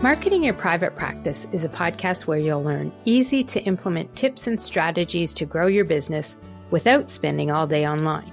Marketing Your Private Practice is a podcast where you'll learn easy to implement tips and strategies to grow your business without spending all day online.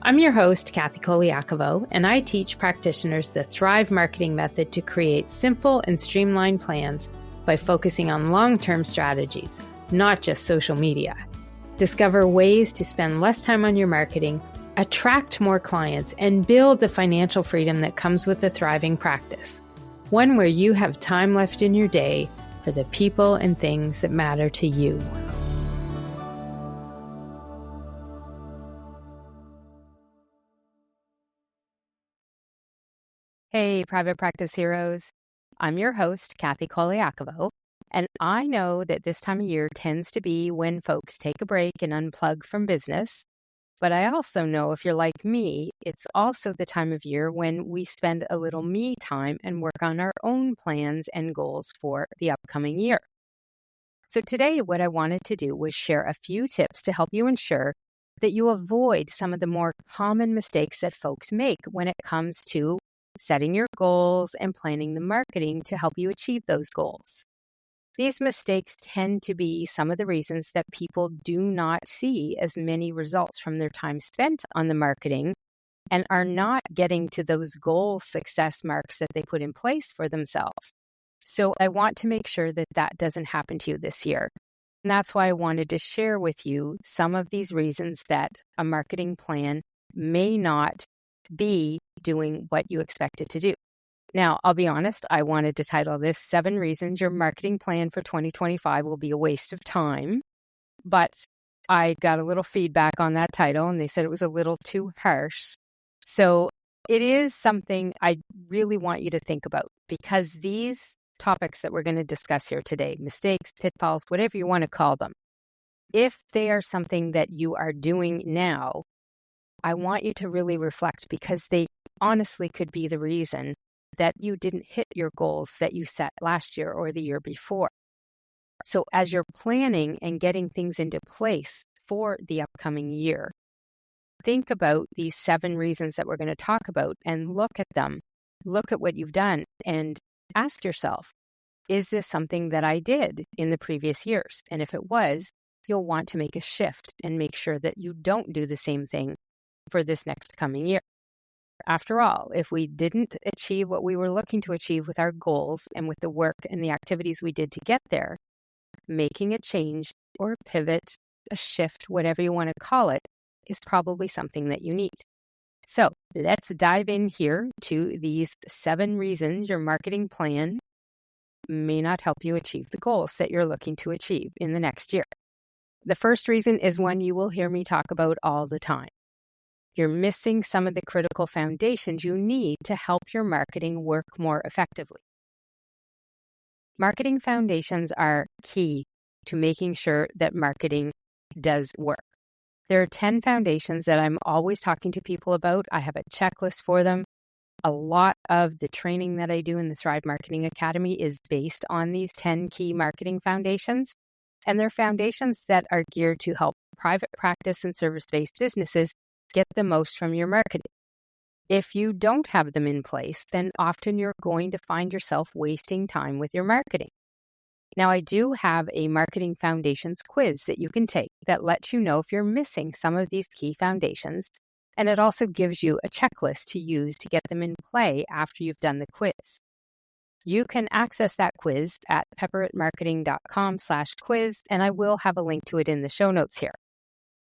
I'm your host, Kathy Colaiacovo, and I teach practitioners the Thrive marketing method to create simple and streamlined plans by focusing on long-term strategies, not just social media. Discover ways to spend less time on your marketing, attract more clients, and build the financial freedom that comes with a thriving practice. One where you have time left in your day for the people and things that matter to you. Hey, private practice heroes. I'm your host, Kathy Colaiacovo, and I know that this time of year tends to be when folks take a break and unplug from business. But I also know if you're like me, it's also the time of year when we spend a little me time and work on our own plans and goals for the upcoming year. So today, what I wanted to do was share a few tips to help you ensure that you avoid some of the more common mistakes that folks make when it comes to setting your goals and planning the marketing to help you achieve those goals. These mistakes tend to be some of the reasons that people do not see as many results from their time spent on the marketing and are not getting to those goal success marks that they put in place for themselves. So I want to make sure that that doesn't happen to you this year. And that's why I wanted to share with you some of these reasons that a marketing plan may not be doing what you expect it to do. Now, I'll be honest, I wanted to title this 7 Reasons Your Marketing Plan for 2025 Will Be a Waste of Time, but I got a little feedback on that title and they said it was a little too harsh. So it is something I really want you to think about because these topics that we're going to discuss here today, mistakes, pitfalls, whatever you want to call them, if they are something that you are doing now, I want you to really reflect because they honestly could be the reason that you didn't hit your goals that you set last year or the year before. So as you're planning and getting things into place for the upcoming year, think about these 7 reasons that we're going to talk about and look at them. Look at what you've done and ask yourself, is this something that I did in the previous years? And if it was, you'll want to make a shift and make sure that you don't do the same thing for this next coming year. After all, if we didn't achieve what we were looking to achieve with our goals and with the work and the activities we did to get there, making a change or a pivot, a shift, whatever you want to call it, is probably something that you need. So let's dive in here to these 7 reasons your marketing plan may not help you achieve the goals that you're looking to achieve in the next year. The first reason is one you will hear me talk about all the time. You're missing some of the critical foundations you need to help your marketing work more effectively. Marketing foundations are key to making sure that marketing does work. There are 10 foundations that I'm always talking to people about. I have a checklist for them. A lot of the training that I do in the Thrive Marketing Academy is based on these 10 key marketing foundations. And they're foundations that are geared to help private practice and service-based businesses get the most from your marketing. If you don't have them in place, then often you're going to find yourself wasting time with your marketing. Now, I do have a marketing foundations quiz that you can take that lets you know if you're missing some of these key foundations, and it also gives you a checklist to use to get them in play after you've done the quiz. You can access that quiz at pepperitmarketing.com/quiz, and I will have a link to it in the show notes here.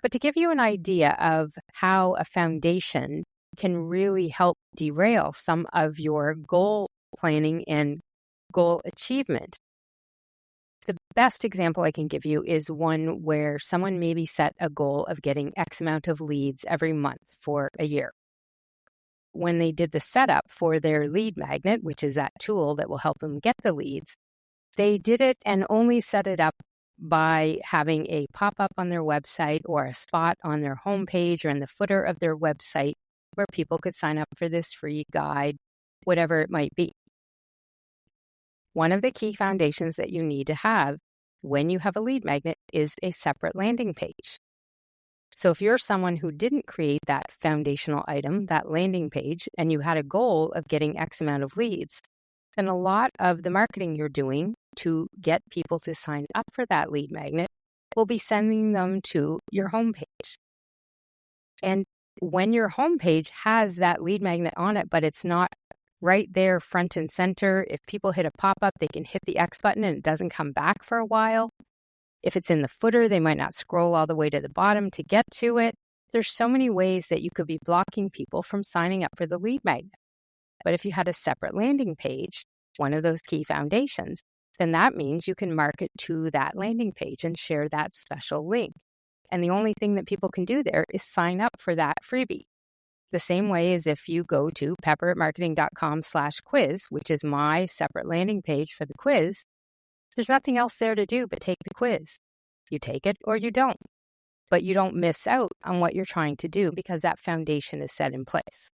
But to give you an idea of how a foundation can really help derail some of your goal planning and goal achievement, the best example I can give you is one where someone maybe set a goal of getting X amount of leads every month for a year. When they did the setup for their lead magnet, which is that tool that will help them get the leads, they did it and only set it up by having a pop-up on their website or a spot on their homepage or in the footer of their website where people could sign up for this free guide, whatever it might be. One of the key foundations that you need to have when you have a lead magnet is a separate landing page. So if you're someone who didn't create that foundational item, that landing page, and you had a goal of getting X amount of leads, then a lot of the marketing you're doing to get people to sign up for that lead magnet will be sending them to your homepage. And when your homepage has that lead magnet on it, but it's not right there front and center, if people hit a pop-up, they can hit the X button and it doesn't come back for a while. If it's in the footer, they might not scroll all the way to the bottom to get to it. There's so many ways that you could be blocking people from signing up for the lead magnet. But if you had a separate landing page, one of those key foundations, then that means you can market to that landing page and share that special link. And the only thing that people can do there is sign up for that freebie. The same way as if you go to pepperatmarketing.com/quiz, which is my separate landing page for the quiz, there's nothing else there to do but take the quiz. You take it or you don't. But you don't miss out on what you're trying to do because that foundation is set in place.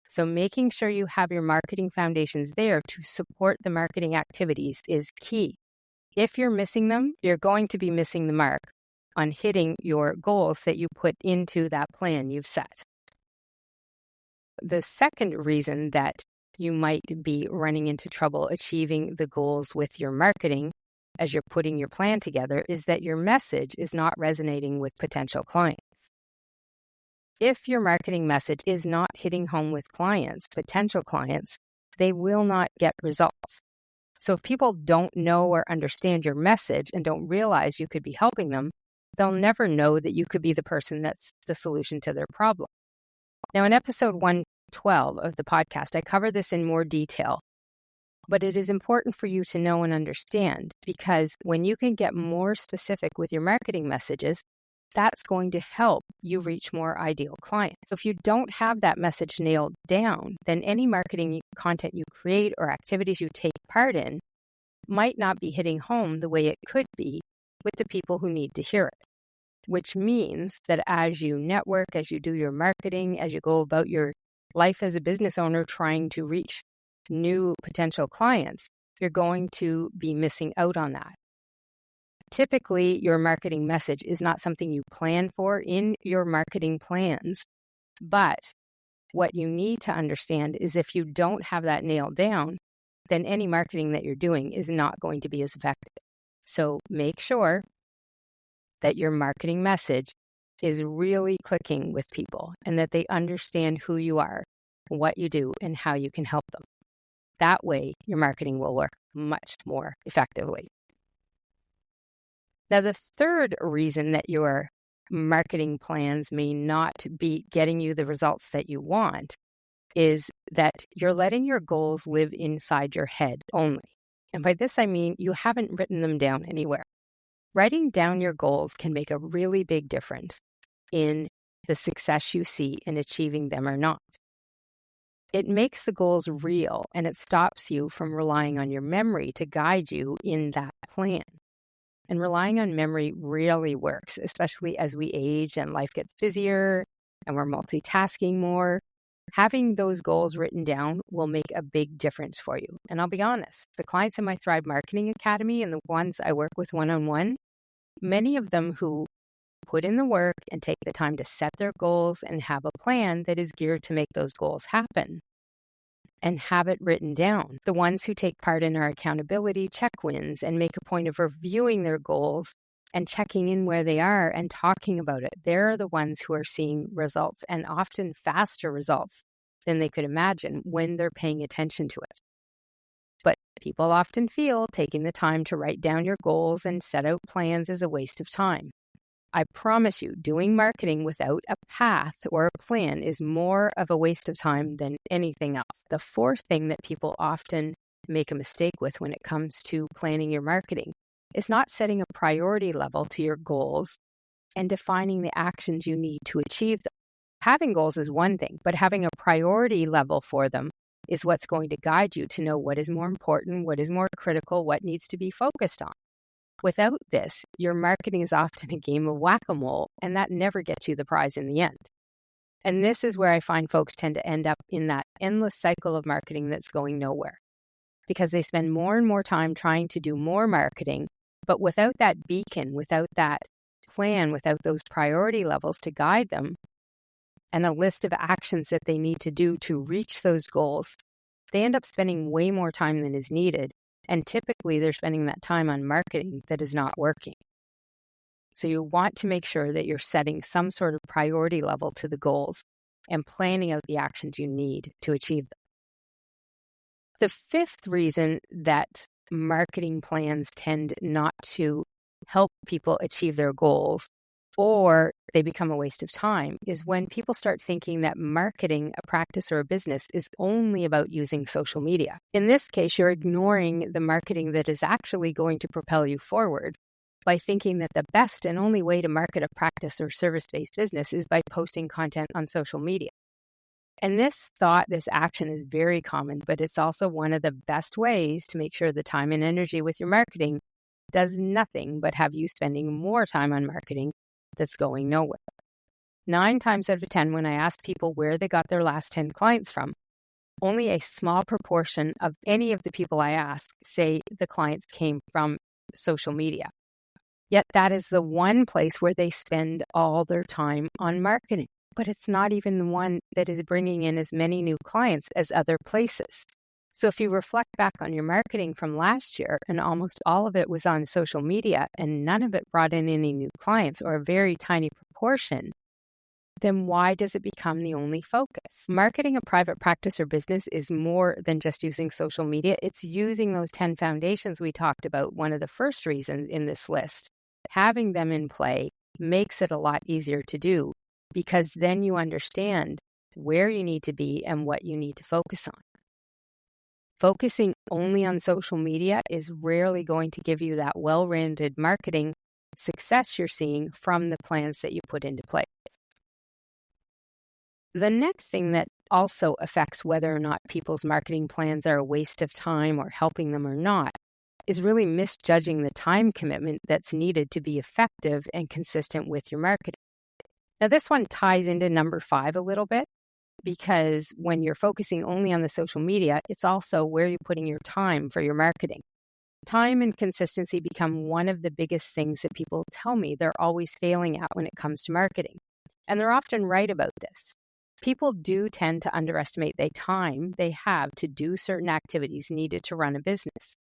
So making sure you have your marketing foundations there to support the marketing activities is key. If you're missing them, you're going to be missing the mark on hitting your goals that you put into that plan you've set. The second reason that you might be running into trouble achieving the goals with your marketing as you're putting your plan together is that your message is not resonating with potential clients. If your marketing message is not hitting home with clients, potential clients, they will not get results. So if people don't know or understand your message and don't realize you could be helping them, they'll never know that you could be the person that's the solution to their problem. Now, in episode 112 of the podcast, I cover this in more detail, but it is important for you to know and understand because when you can get more specific with your marketing messages, that's going to help you reach more ideal clients. So if you don't have that message nailed down, then any marketing content you create or activities you take part in might not be hitting home the way it could be with the people who need to hear it, which means that as you network, as you do your marketing, as you go about your life as a business owner trying to reach new potential clients, you're going to be missing out on that. Typically, your marketing message is not something you plan for in your marketing plans, but what you need to understand is if you don't have that nailed down, then any marketing that you're doing is not going to be as effective. So make sure that your marketing message is really clicking with people and that they understand who you are, what you do, and how you can help them. That way, your marketing will work much more effectively. Now, the third reason that your marketing plans may not be getting you the results that you want is that you're letting your goals live inside your head only. And by this, I mean you haven't written them down anywhere. Writing down your goals can make a really big difference in the success you see in achieving them or not. It makes the goals real and it stops you from relying on your memory to guide you in that plan. And relying on memory really works, especially as we age and life gets busier and we're multitasking more. Having those goals written down will make a big difference for you. And I'll be honest, the clients in my Thrive Marketing Academy and the ones I work with one-on-one, many of them who put in the work and take the time to set their goals and have a plan that is geared to make those goals happen and have it written down. The ones who take part in our accountability check-ins and make a point of reviewing their goals and checking in where they are and talking about it, they're the ones who are seeing results and often faster results than they could imagine when they're paying attention to it. But people often feel taking the time to write down your goals and set out plans is a waste of time. I promise you, doing marketing without a path or a plan is more of a waste of time than anything else. The fourth thing that people often make a mistake with when it comes to planning your marketing is not setting a priority level to your goals and defining the actions you need to achieve them. Having goals is one thing, but having a priority level for them is what's going to guide you to know what is more important, what is more critical, what needs to be focused on. Without this, your marketing is often a game of whack-a-mole, and that never gets you the prize in the end. And this is where I find folks tend to end up in that endless cycle of marketing that's going nowhere, because they spend more and more time trying to do more marketing, but without that beacon, without that plan, without those priority levels to guide them, and a list of actions that they need to do to reach those goals, they end up spending way more time than is needed. And typically they're spending that time on marketing that is not working. So you want to make sure that you're setting some sort of priority level to the goals and planning out the actions you need to achieve them. The fifth reason that marketing plans tend not to help people achieve their goals, or they become a waste of time, is when people start thinking that marketing a practice or a business is only about using social media. In this case, you're ignoring the marketing that is actually going to propel you forward by thinking that the best and only way to market a practice or service-based business is by posting content on social media. And this action is very common, but it's also one of the best ways to make sure the time and energy with your marketing does nothing but have you spending more time on marketing that's going nowhere. 9 times out of 10, when I ask people where they got their last 10 clients from, only a small proportion of any of the people I ask say the clients came from social media. Yet that is the one place where they spend all their time on marketing. But it's not even the one that is bringing in as many new clients as other places. So if you reflect back on your marketing from last year and almost all of it was on social media and none of it brought in any new clients or a very tiny proportion, then why does it become the only focus? Marketing a private practice or business is more than just using social media. It's using those 10 foundations we talked about, one of the first reasons in this list. Having them in play makes it a lot easier to do, because then you understand where you need to be and what you need to focus on. Focusing only on social media is rarely going to give you that well-rounded marketing success you're seeing from the plans that you put into place. The next thing that also affects whether or not people's marketing plans are a waste of time or helping them or not is really misjudging the time commitment that's needed to be effective and consistent with your marketing. Now, this one ties into number 5 a little bit, because when you're focusing only on the social media, it's also where you're putting your time for your marketing. Time and consistency become one of the biggest things that people tell me they're always failing at when it comes to marketing. And they're often right about this. People do tend to underestimate the time they have to do certain activities needed to run a business.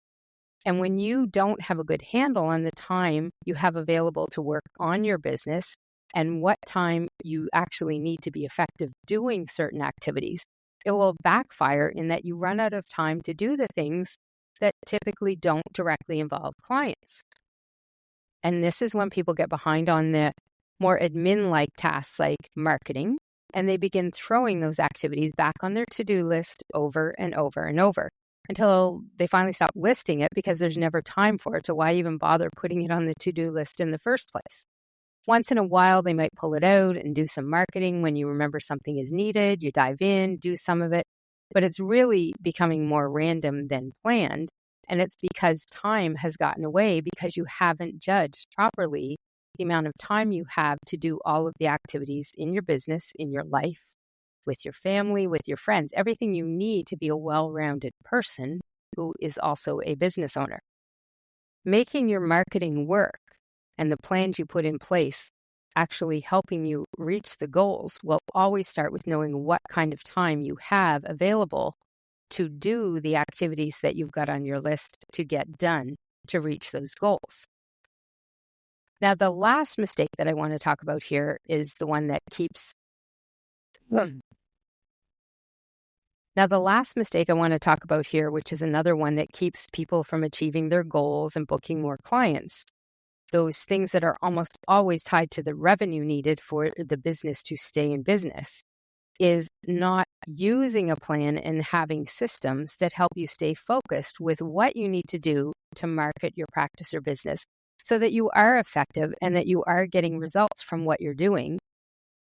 And when you don't have a good handle on the time you have available to work on your business, and what time you actually need to be effective doing certain activities, it will backfire in that you run out of time to do the things that typically don't directly involve clients. And this is when people get behind on the more admin-like tasks like marketing, and they begin throwing those activities back on their to-do list over and over and over until they finally stop listing it because there's never time for it. So why even bother putting it on the to-do list in the first place? Once in a while, they might pull it out and do some marketing. When you remember something is needed, you dive in, do some of it. But it's really becoming more random than planned. And it's because time has gotten away because you haven't judged properly the amount of time you have to do all of the activities in your business, in your life, with your family, with your friends, everything you need to be a well-rounded person who is also a business owner. Making your marketing work and the plans you put in place actually helping you reach the goals will always start with knowing what kind of time you have available to do the activities that you've got on your list to get done to reach those goals. Now, the last mistake that I want to talk about here is the one that keeps... Now, the last mistake I want to talk about here, which is another one that keeps people from achieving their goals and booking more clients, those things that are almost always tied to the revenue needed for the business to stay in business, is not using a plan and having systems that help you stay focused with what you need to do to market your practice or business so that you are effective and that you are getting results from what you're doing.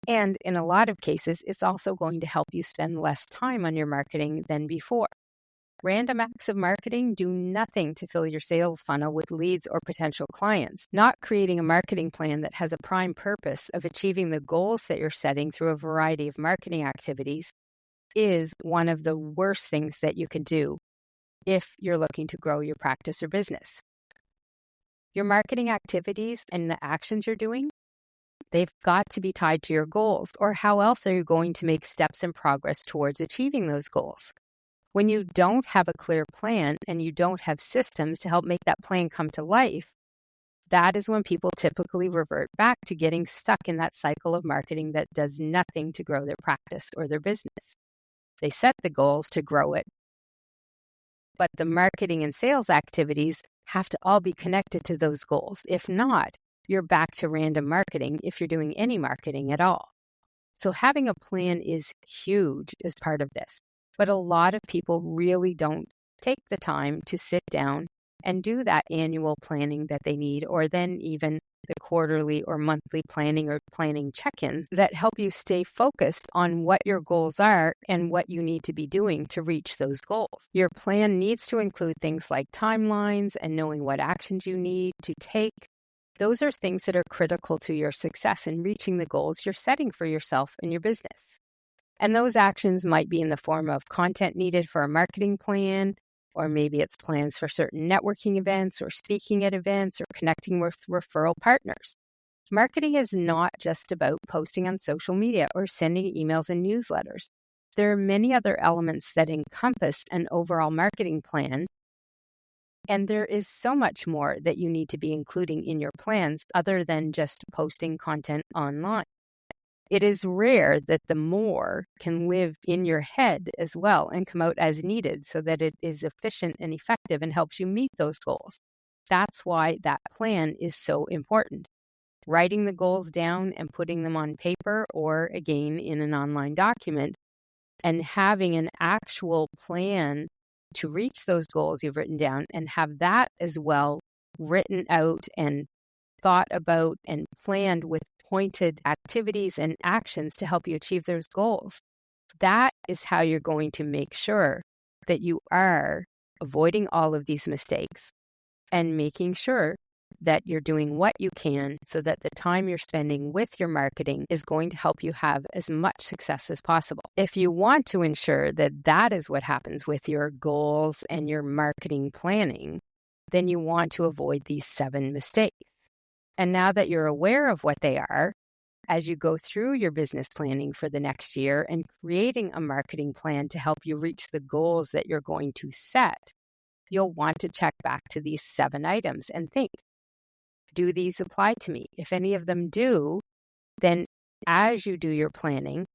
And in a lot of cases, it's also going to help you spend less time on your marketing than before. Random acts of marketing do nothing to fill your sales funnel with leads or potential clients. Not creating a marketing plan that has a prime purpose of achieving the goals that you're setting through a variety of marketing activities is one of the worst things that you can do if you're looking to grow your practice or business. Your marketing activities and the actions you're doing, they've got to be tied to your goals, or how else are you going to make steps and progress towards achieving those goals? When you don't have a clear plan and you don't have systems to help make that plan come to life, that is when people typically revert back to getting stuck in that cycle of marketing that does nothing to grow their practice or their business. They set the goals to grow it, but the marketing and sales activities have to all be connected to those goals. If not, you're back to random marketing if you're doing any marketing at all. So having a plan is huge as part of this. But a lot of people really don't take the time to sit down and do that annual planning that they need, or then even the quarterly or monthly planning or planning check-ins that help you stay focused on what your goals are and what you need to be doing to reach those goals. Your plan needs to include things like timelines and knowing what actions you need to take. Those are things that are critical to your success in reaching the goals you're setting for yourself and your business. And those actions might be in the form of content needed for a marketing plan, or maybe it's plans for certain networking events or speaking at events or connecting with referral partners. Marketing is not just about posting on social media or sending emails and newsletters. There are many other elements that encompass an overall marketing plan, and there is so much more that you need to be including in your plans other than just posting content online. It is rare that the more can live in your head as well and come out as needed so that it is efficient and effective and helps you meet those goals. That's why that plan is so important. Writing the goals down and putting them on paper or, again, in an online document, and having an actual plan to reach those goals you've written down and have that as well written out and thought about and planned with pointed activities and actions to help you achieve those goals. That is how you're going to make sure that you are avoiding all of these mistakes and making sure that you're doing what you can so that the time you're spending with your marketing is going to help you have as much success as possible. If you want to ensure that that is what happens with your goals and your marketing planning, then you want to avoid these 7 mistakes. And now that you're aware of what they are, as you go through your business planning for the next year and creating a marketing plan to help you reach the goals that you're going to set, you'll want to check back to these 7 items and think, do these apply to me? If any of them do, then as you do your planning,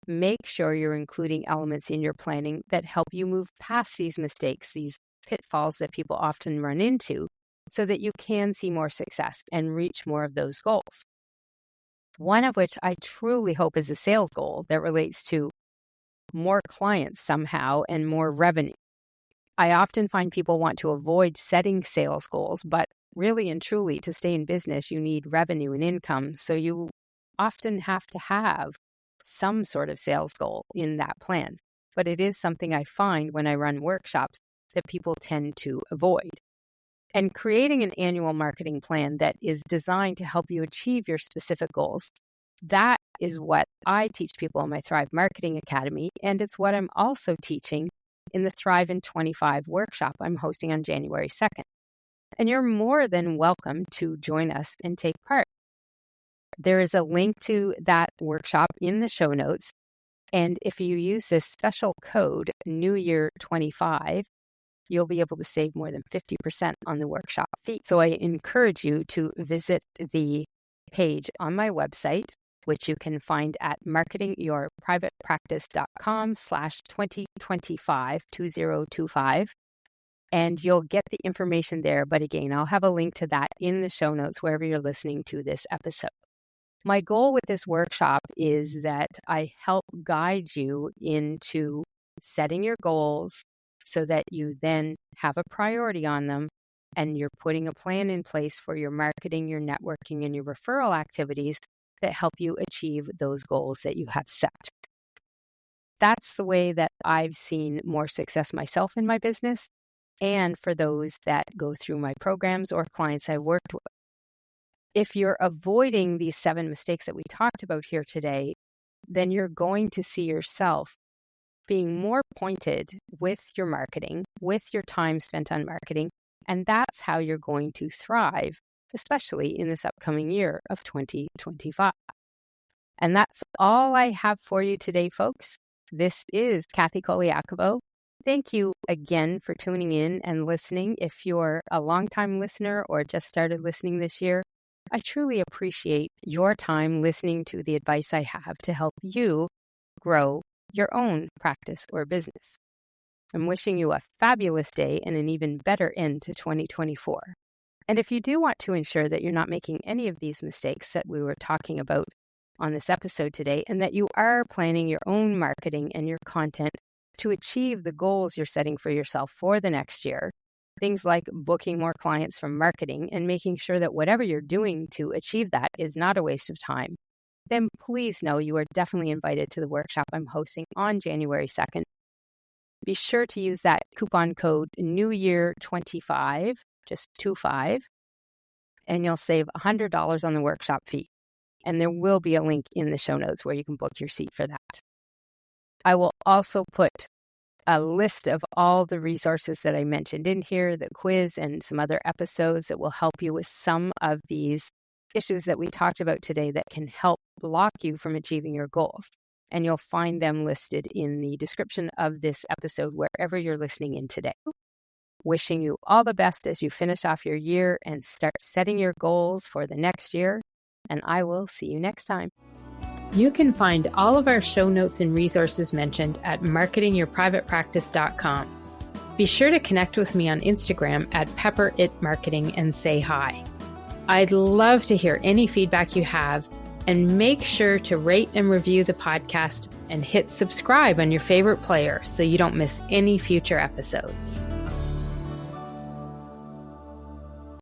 make sure you're including elements in your planning that help you move past these mistakes, these pitfalls that people often run into, so that you can see more success and reach more of those goals. One of which I truly hope is a sales goal that relates to more clients somehow and more revenue. I often find people want to avoid setting sales goals, but really and truly to stay in business, you need revenue and income. So you often have to have some sort of sales goal in that plan. But it is something I find when I run workshops that people tend to avoid. And creating an annual marketing plan that is designed to help you achieve your specific goals, that is what I teach people in my Thrive Marketing Academy, and it's what I'm also teaching in the Thrive in 25 workshop I'm hosting on January 2nd. And you're more than welcome to join us and take part. There is a link to that workshop in the show notes, and if you use this special code, New Year 25, you'll be able to save more than 50% on the workshop fee. So I encourage you to visit the page on my website, which you can find at marketingyourprivatepractice.com/2025, and you'll get the information there. But again, I'll have a link to that in the show notes wherever you're listening to this episode. My goal with this workshop is that I help guide you into setting your goals, so that you then have a priority on them and you're putting a plan in place for your marketing, your networking, and your referral activities that help you achieve those goals that you have set. That's the way that I've seen more success myself in my business and for those that go through my programs or clients I've worked with. If you're avoiding these 7 mistakes that we talked about here today, then you're going to see yourself being more pointed with your marketing, with your time spent on marketing, and that's how you're going to thrive, especially in this upcoming year of 2025. And that's all I have for you today, folks. This is Kathy Colaiacovo, Thank you again for tuning in and listening. If you're a longtime listener or just started listening this year, I truly appreciate your time listening to the advice I have to help you grow your own practice or business. I'm wishing you a fabulous day and an even better end to 2024. And if you do want to ensure that you're not making any of these mistakes that we were talking about on this episode today, and that you are planning your own marketing and your content to achieve the goals you're setting for yourself for the next year, things like booking more clients from marketing and making sure that whatever you're doing to achieve that is not a waste of time, then please know you are definitely invited to the workshop I'm hosting on January 2nd. Be sure to use that coupon code NEWYEAR25, just 25, and you'll save $100 on the workshop fee. And there will be a link in the show notes where you can book your seat for that. I will also put a list of all the resources that I mentioned in here, the quiz and some other episodes that will help you with some of these issues that we talked about today that can help block you from achieving your goals. And you'll find them listed in the description of this episode wherever you're listening in today. Wishing you all the best as you finish off your year and start setting your goals for the next year. And I will see you next time. You can find all of our show notes and resources mentioned at marketingyourprivatepractice.com. Be sure to connect with me on Instagram at pepperitmarketing and say hi. I'd love to hear any feedback you have, and make sure to rate and review the podcast and hit subscribe on your favorite player so you don't miss any future episodes.